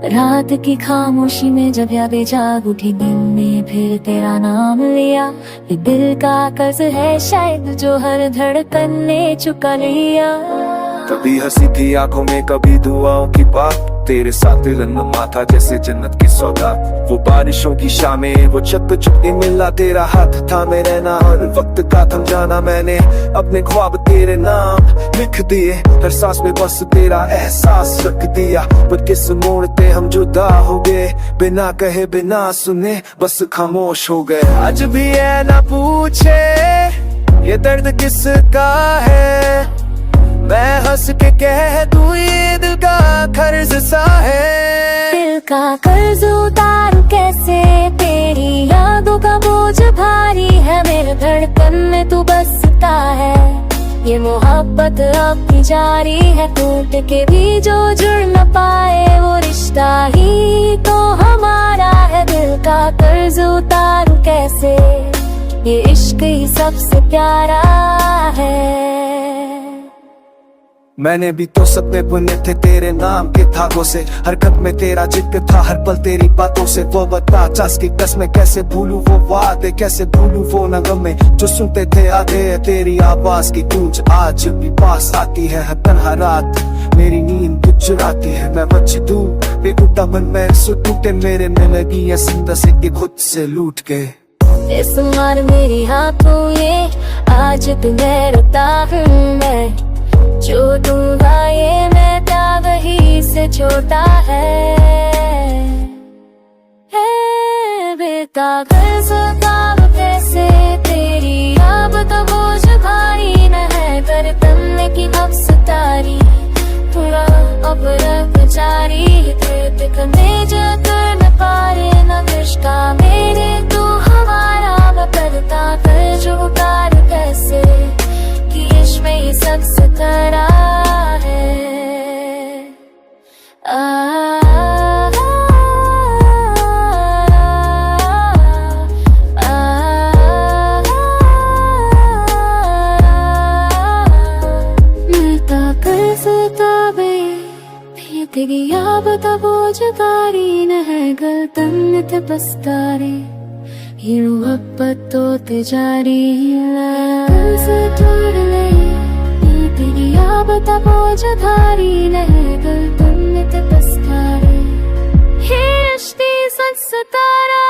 रात की खामोशी में जब यादें जाग उठी, दिन में फिर तेरा नाम लिया। ये दिल का कर्ज है शायद जो हर धड़कन ने चुका लिया। कभी हंसी थी आंखों में, कभी दुआओं की बात, तेरे साथ रंगमा था जैसे जन्नत की सौगात। वो बारिशों की शामें, वो छत पे चुपके मिलना, तेरा हाथ था में रहना, हर वक्त का थम जाना। मैंने अपने ख्वाब तेरे नाम लिख दिए, हर सांस में बस तेरा एहसास रख दिया। पर किस मोड़ पे हम जुदा हो गए, बिना कहे बिना सुने बस खामोश हो गए। आज भी है ना पूछे ये दर्द किसका है, मैं हंस के कह दूं ये दिल का कर्ज सा है। दिल का कर्ज उतारूं कैसे, तेरी यादों का बोझ भारी है। मेरे धड़कन में तू बसता है, ये मोहब्बत अब भी जारी है। टूट के भी जो जुड़ न पाए, वो रिश्ता ही तो हमारा है। दिल का कर्ज उतारूं कैसे, ये इश्क ही सबसे प्यारा है। मैंने भी तो सपने बुने थे तेरे नाम के धागों से, हर खत में तेरा जिक्र था, हर पल तेरी बातों से। वो बता चास की कसमें कैसे भूलूं, वो वादे कैसे भूलूं, वो नगमे जो सुनते थे आधे। तेरी आवाज की गूंज आज भी पास आती है, हर तन्हा रात मेरी नींद तुझ चुराती है। मैं मजदूर बेटूटा मन में सो टूटे, मेरे में लगी है संदसे के खुद से लूट के। इस मार मेरी हाथों ये, आज तुम्हें रोता हूँ मैं। जो दूंगा ये मैं त्याग ही से छोटा है बेटा कर्ज उतार कैसे, तेरी याद का बोझ भारी न है। कर तन्ने की अब सितारी पूरा अब रख जारी, दर्द करने जो कर न पारे न रिश्ता मेरे तू हमारा। मैं करता कर्ज उतार कैसे, कि इश्क में ये सबसे करा है। मिलता कर्ज ताबे भी तेरी याद का बोझ भारी न है। गलतन थे बस्तारे ये मोहब्बत तो जारी है। तेरी याद बोझ धारी नहीं, दिल तुमने तो बस तारे, हे अश्ती सच सितारा।